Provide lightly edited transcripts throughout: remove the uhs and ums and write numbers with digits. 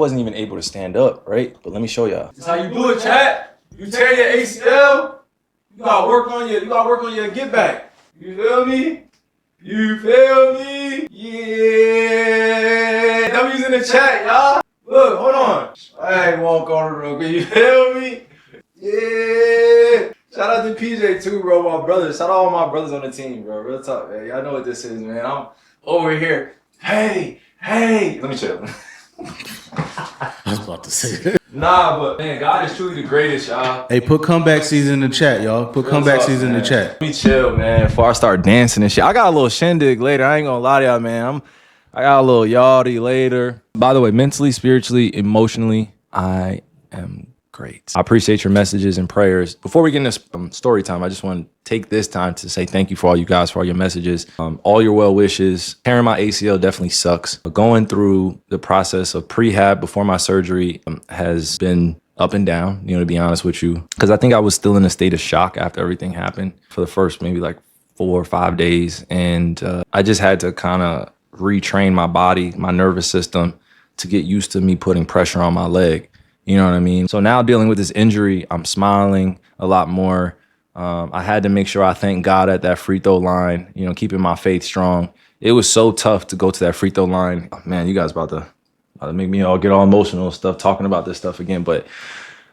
Wasn't even able to stand up, right? But let me show y'all. This how you do it, chat. You tear your ACL, you gotta work on your get back. You feel me? You feel me? Yeah. W's in the chat, y'all. Look, hold on. I ain't won't go to real quick. You feel me? Yeah. Shout out to PJ too, bro. My brothers. Shout out all my brothers on the team, bro. Real talk, man. Y'all know what this is, man. I'm over here. Hey. Let me chill. I was about to say that. Nah, but man, God is truly the greatest, y'all. Hey, put comeback season in the chat, y'all. Put comeback season in the chat. Let me chill, man, before I start dancing and shit. I got a little shindig later. I ain't gonna lie to y'all, man. I got a little yachty later. By the way, mentally, spiritually, emotionally, I am great. I appreciate your messages and prayers. Before we get into story time, I just want to take this time to say thank you for all you guys, for all your messages, all your well wishes. Tearing my ACL definitely sucks. Going through the process of prehab before my surgery has been up and down, to be honest with you, because I think I was still in a state of shock after everything happened for the first maybe like 4 or 5 days. And I just had to kind of retrain my body, my nervous system, to get used to me putting pressure on my leg. You know what I mean? So now dealing with this injury, I'm smiling a lot more. I had to make sure I thank God at that free throw line, keeping my faith strong. It was so tough to go to that free throw line. Oh, man, you guys about to make me get all emotional and stuff talking about this stuff again. But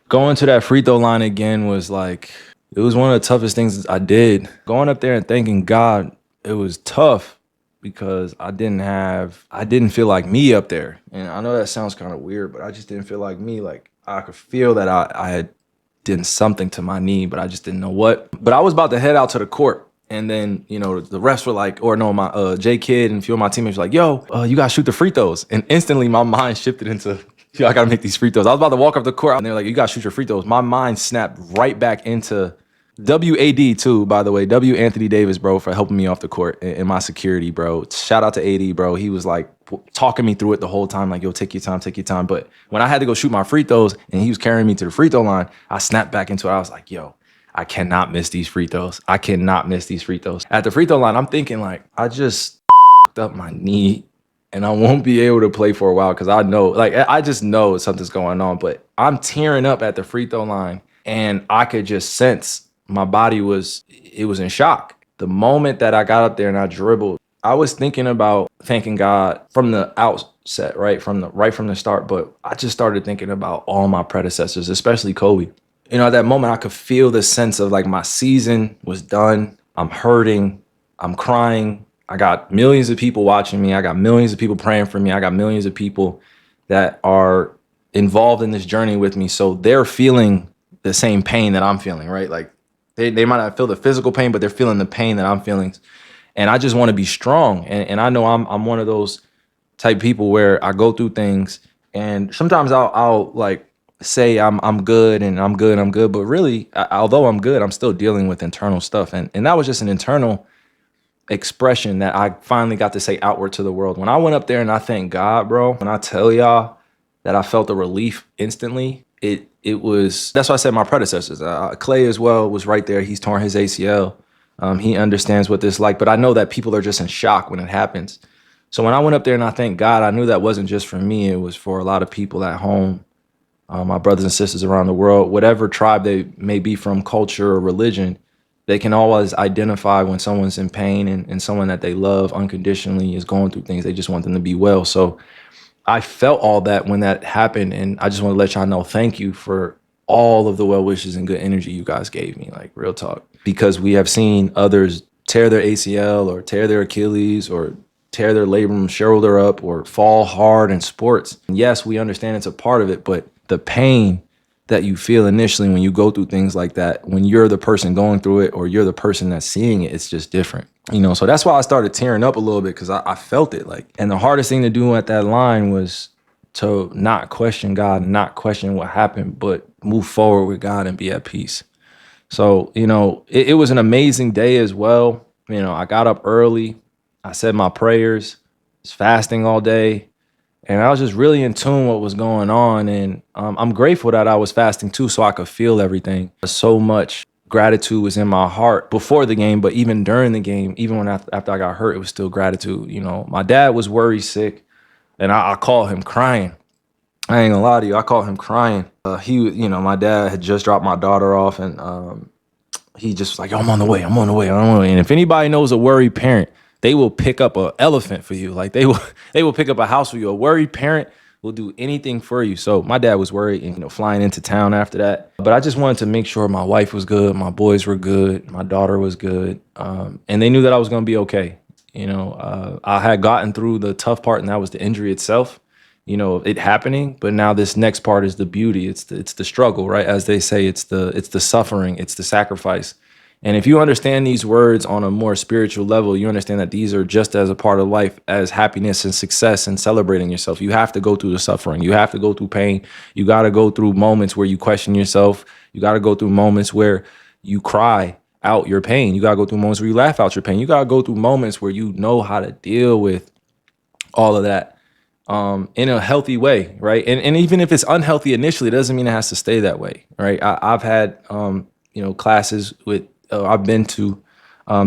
going to that free throw line again was like, it was one of the toughest things I did. Going up there and thanking God, it was tough because I didn't feel like me up there. And I know that sounds kind of weird, but I just didn't feel like me. Like I could feel that I had done something to my knee, but I just didn't know what. But I was about to head out to the court. And then, the refs were like, my J Kid and a few of my teammates were like, yo, you gotta shoot the free throws. And instantly my mind shifted into, I gotta make these free throws. I was about to walk up the court and they're like, you gotta shoot your free throws. My mind snapped right back into WAD too, by the way. W Anthony Davis, bro, for helping me off the court and my security, bro. Shout out to AD, bro. He was like talking me through it the whole time, like, yo, take your time. But when I had to go shoot my free throws and he was carrying me to the free throw line, I snapped back into it. I was like, yo, I cannot miss these free throws. At the free throw line, I'm thinking like, I just up my knee and I won't be able to play for a while because I just know something's going on. But I'm tearing up at the free throw line and I could just sense my body was in shock. The moment that I got up there and I dribbled, I was thinking about thanking God from the outset, right from the start. But I just started thinking about all my predecessors, especially Kobe. At that moment, I could feel the sense of like my season was done. I'm hurting. I'm crying. I got millions of people watching me. I got millions of people praying for me. I got millions of people that are involved in this journey with me. So they're feeling the same pain that I'm feeling, right? Like, They might not feel the physical pain, but they're feeling the pain that I'm feeling. And I just want to be strong. And I know I'm one of those type people where I go through things and sometimes I'll like say I'm good and I'm good. But really, although I'm good, I'm still dealing with internal stuff. And that was just an internal expression that I finally got to say outward to the world. When I went up there and I thank God, bro, when I tell y'all that I felt the relief instantly, it was, that's why I said my predecessors. Clay as well was right there. He's torn his ACL. He understands what this is like, but I know that people are just in shock when it happens. So when I went up there and I thank God, I knew that wasn't just for me. It was for a lot of people at home, my brothers and sisters around the world, whatever tribe they may be from, culture or religion. They can always identify when someone's in pain and someone that they love unconditionally is going through things. They just want them to be well. So I felt all that when that happened, and I just want to let y'all know, thank you for all of the well wishes and good energy you guys gave me, like real talk. Because we have seen others tear their ACL or tear their Achilles or tear their labrum shoulder up or fall hard in sports. And yes, we understand it's a part of it, but the pain that you feel initially when you go through things like that, when you're the person going through it or you're the person that's seeing it, it's just different. So that's why I started tearing up a little bit because I felt it like. And the hardest thing to do at that line was to not question God, not question what happened, but move forward with God and be at peace. So, it was an amazing day as well. I got up early. I said my prayers, was fasting all day. And I was just really in tune with what was going on. And I'm grateful that I was fasting too, so I could feel everything. So much gratitude was in my heart before the game, but even during the game, even when after I got hurt, it was still gratitude. My dad was worried sick, and I called him crying. I ain't gonna lie to you. I caught him crying. My dad had just dropped my daughter off, and he just was like, "Yo, I'm on the way. I'm on the way. I'm on the way." And if anybody knows a worried parent, they will pick up an elephant for you. Like they will pick up a house for you. A worried parent will do anything for you. So my dad was worried, and flying into town after that. But I just wanted to make sure my wife was good, my boys were good, my daughter was good, and they knew that I was gonna be okay. I had gotten through the tough part, and that was the injury itself. It happening, but now this next part is the beauty. It's the struggle, right? As they say, it's the suffering, it's the sacrifice. And if you understand these words on a more spiritual level, you understand that these are just as a part of life as happiness and success and celebrating yourself. You have to go through the suffering. You have to go through pain. You got to go through moments where you question yourself. You got to go through moments where you cry out your pain. You got to go through moments where you laugh out your pain. You got to go through moments where you know how to deal with all of that in a healthy way, right? And even if it's unhealthy initially, it doesn't mean it has to stay that way, right? I've had classes with I've been to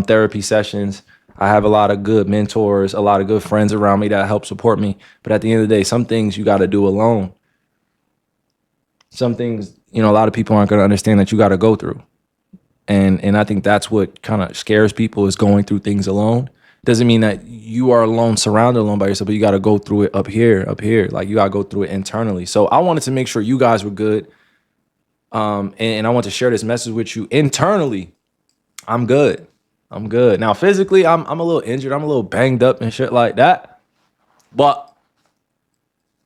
therapy sessions. I have a lot of good mentors, a lot of good friends around me that help support me. But at the end of the day, some things you got to do alone. Some things, a lot of people aren't going to understand that you got to go through. And I think that's what kind of scares people, is going through things alone. Doesn't mean that you are alone, surrounded alone by yourself, but you got to go through it up here. Like you got to go through it internally. So I wanted to make sure you guys were good. And I want to share this message with you. Internally, I'm good. Now, physically, I'm a little injured. I'm a little banged up and shit like that. But,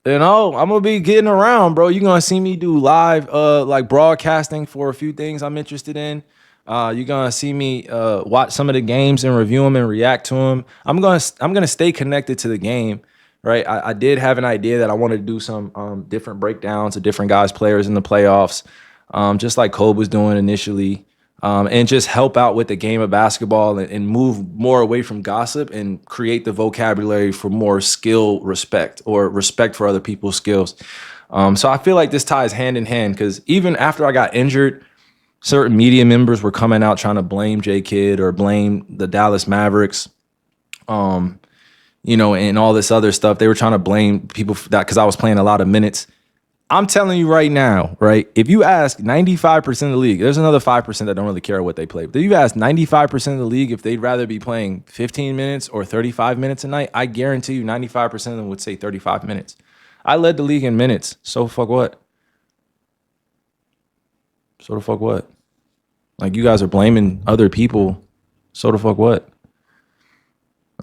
I'm going to be getting around, bro. You're going to see me do live, like broadcasting for a few things I'm interested in. You're going to see me watch some of the games and review them and react to them. I'm going to stay connected to the game, right? I did have an idea that I wanted to do some different breakdowns of different guys, players in the playoffs, just like Kobe was doing initially. And just help out with the game of basketball and move more away from gossip and create the vocabulary for more skill respect, or respect for other people's skills. So I feel like this ties hand in hand, because even after I got injured, certain media members were coming out trying to blame J-Kidd or blame the Dallas Mavericks, and all this other stuff. They were trying to blame people for that because I was playing a lot of minutes. I'm telling you right now, right? If you ask 95% of the league, there's another 5% that don't really care what they play. But if you ask 95% of the league if they'd rather be playing 15 minutes or 35 minutes a night, I guarantee you 95% of them would say 35 minutes. I led the league in minutes. So fuck what? So the fuck what? Like, you guys are blaming other people. So the fuck what?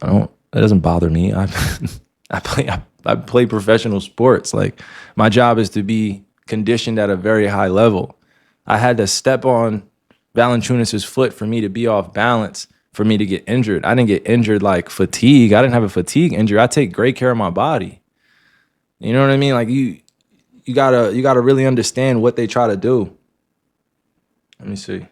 That doesn't bother me. I play professional sports. Like, my job is to be conditioned at a very high level. I had to step on Valanciunas' foot for me to be off balance, for me to get injured. I didn't get injured like fatigue. I didn't have a fatigue injury. I take great care of my body. You know what I mean? Like, you gotta really understand what they try to do. Let me see.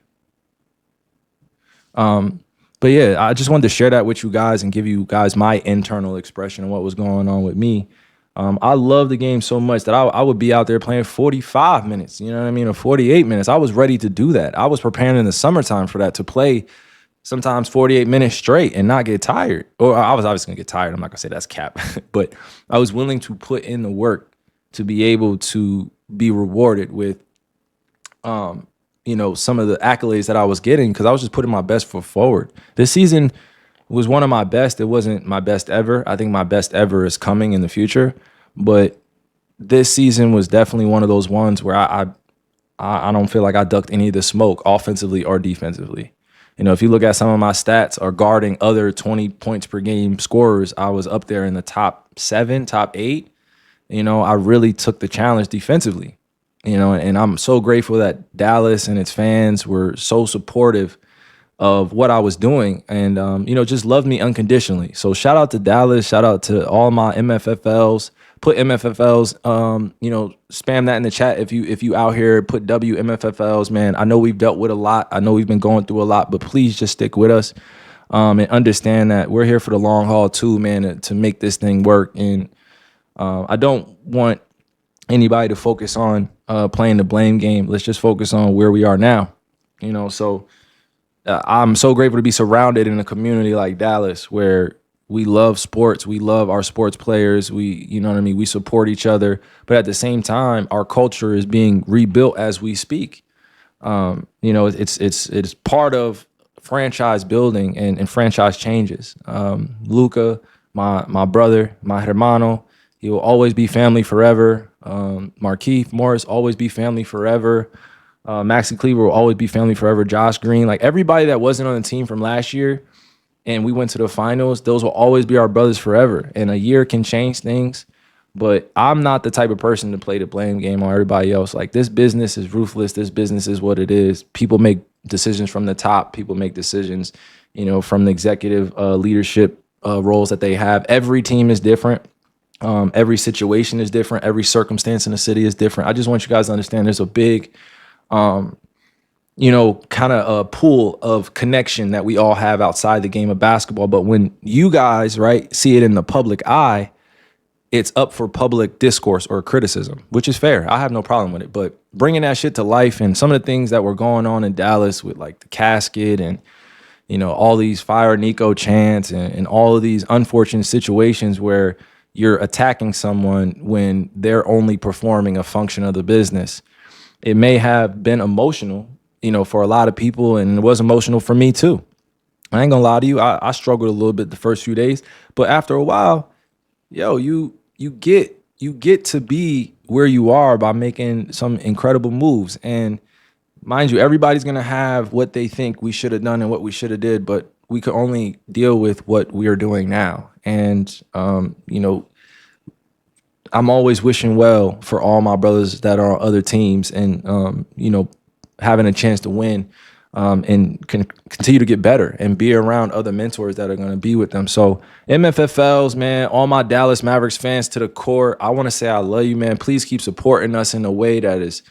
But yeah, I just wanted to share that with you guys and give you guys my internal expression of what was going on with me. I love the game so much that I would be out there playing 45 minutes, you know what I mean, or 48 minutes. I was ready to do that. I was preparing in the summertime for that, to play sometimes 48 minutes straight and not get tired. Or I was obviously gonna get tired. I'm not gonna say that's cap, but I was willing to put in the work to be able to be rewarded with, some of the accolades that I was getting, because I was just putting my best foot forward. This season was one of my best. It wasn't my best ever. I think my best ever is coming in the future. But this season was definitely one of those ones where I don't feel like I ducked any of the smoke, offensively or defensively. If you look at some of my stats or guarding other 20 points per game scorers, I was up there in the top 7, top 8. I really took the challenge defensively. And I'm so grateful that Dallas and its fans were so supportive of what I was doing, and just loved me unconditionally. So shout out to Dallas, shout out to all my MFFLs. Put MFFLs, spam that in the chat if you out here. Put WMFFLs, man. I know we've dealt with a lot. I know we've been going through a lot, but please just stick with us, and understand that we're here for the long haul too, man, to make this thing work. And I don't want anybody to focus on playing the blame game. Let's just focus on where we are now. So I'm so grateful to be surrounded in a community like Dallas, where We love sports. We love our sports players. You know what I mean? We support each other. But at the same time, our culture is being rebuilt as we speak. You know, it's part of franchise building and franchise changes. Luca, my brother, my hermano, he will always be family forever. Markieff Morris, always be family forever. Maxi Kleber will always be family forever. Josh Green, like everybody that wasn't on the team from last year and we went to the finals, those will always be our brothers forever. And a year can change things, but I'm not the type of person to play the blame game on everybody else. Like, this business is ruthless. This business is what it is. People make decisions from the top. People make decisions, you know, from the executive leadership roles that they have. Every team is different. Every situation is different. Every circumstance in the city is different. I just want you guys to understand there's a big, you know, kind of a pool of connection that we all have outside the game of basketball. But when you guys, right, see it in the public eye, it's up for public discourse or criticism, which is fair. I have no problem with it. But bringing that shit to life and some of the things that were going on in Dallas with like the casket and, you know, all these fire Nico chants and all of these unfortunate situations where you're attacking someone when they're only performing a function of the business. It may have been emotional, you know, for a lot of people, and it was emotional for me too. I ain't gonna lie to you. I struggled a little bit the first few days, but after a while, yo, you get to be where you are by making some incredible moves. And mind you, everybody's gonna have what they think we should have done and what we should have did, but we could only deal with what we are doing now. And you know, I'm always wishing well for all my brothers that are on other teams and you know, having a chance to win and can continue to get better and be around other mentors that are going to be with them. So MFFLs, man, all my Dallas Mavericks fans to the core, I want to say I love you, man. Please keep supporting us in a way that is,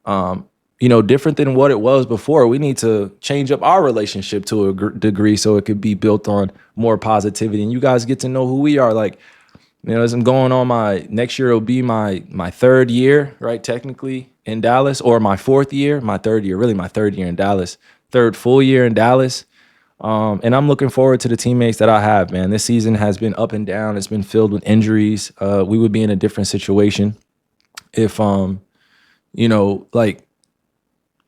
you know, different than what it was before. We need to change up our relationship to a degree so it could be built on more positivity. And you guys get to know who we are. Like, you know, as I'm going on next year, it'll be my third year, right, technically, in Dallas, or my fourth year, my third year in Dallas, third full year in Dallas. And I'm looking forward to the teammates that I have, man. This season has been up and down. It's been filled with injuries. We would be in a different situation if, you know, like,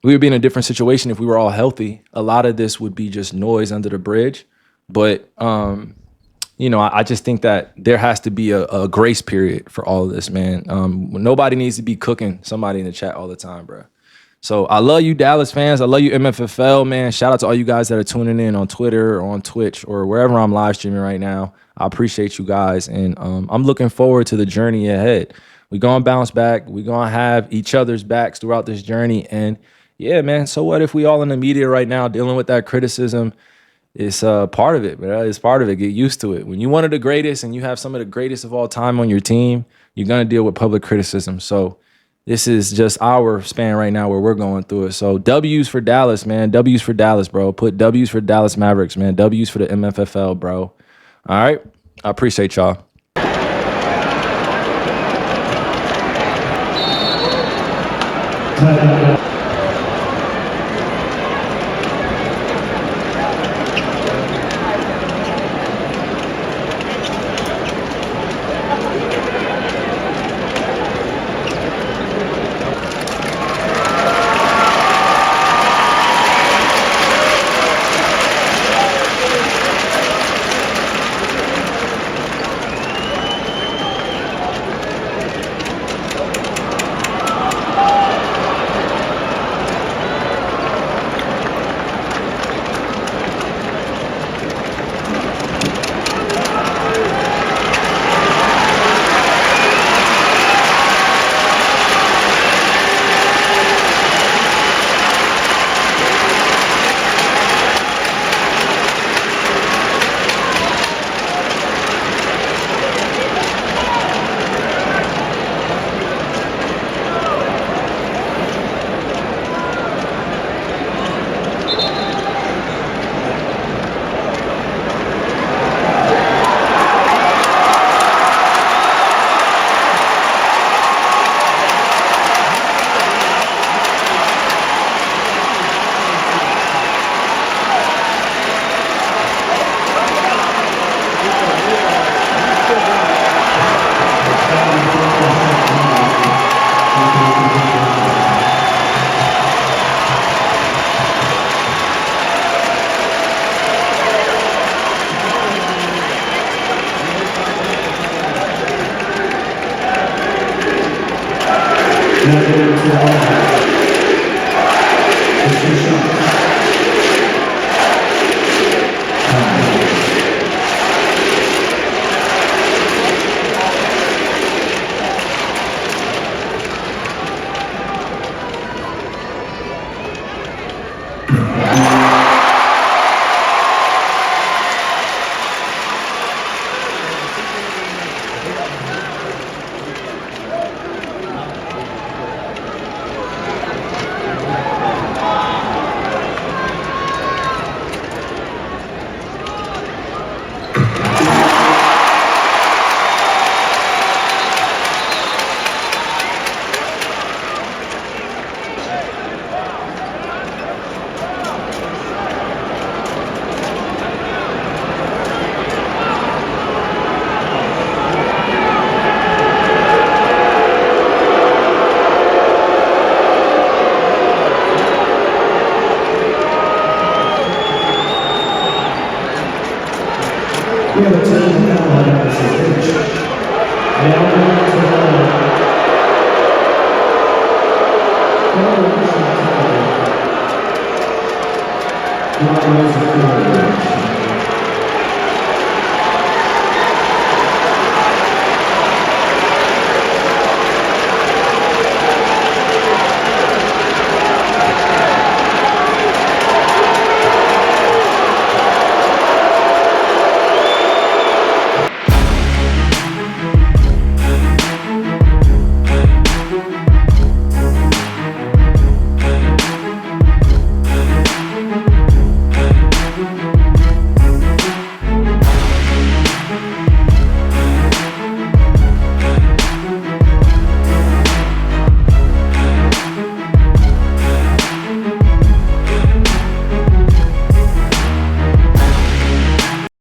we would be in a different situation if we were all healthy. A lot of this would be just noise under the bridge. But, you know, I just think that there has to be a grace period for all of this, man. Nobody needs to be cooking somebody in the chat all the time, bro. So I love you, Dallas fans. I love you, MFFL, man. Shout out to all you guys that are tuning in on Twitter or on Twitch or wherever I'm live streaming right now. I appreciate you guys. And I'm looking forward to the journey ahead. We're going to bounce back. We're going to have each other's backs throughout this journey. And yeah, man, so what if we all in the media right now dealing with that criticism? It's part of it, man. It's part of it. Get used to it. When you're one of the greatest and you have some of the greatest of all time on your team, you're going to deal with public criticism. So this is just our span right now where we're going through it. So W's for Dallas, man. W's for Dallas, bro. Put W's for Dallas Mavericks, man. W's for the MFFL, bro. All right. I appreciate y'all. Congratulations.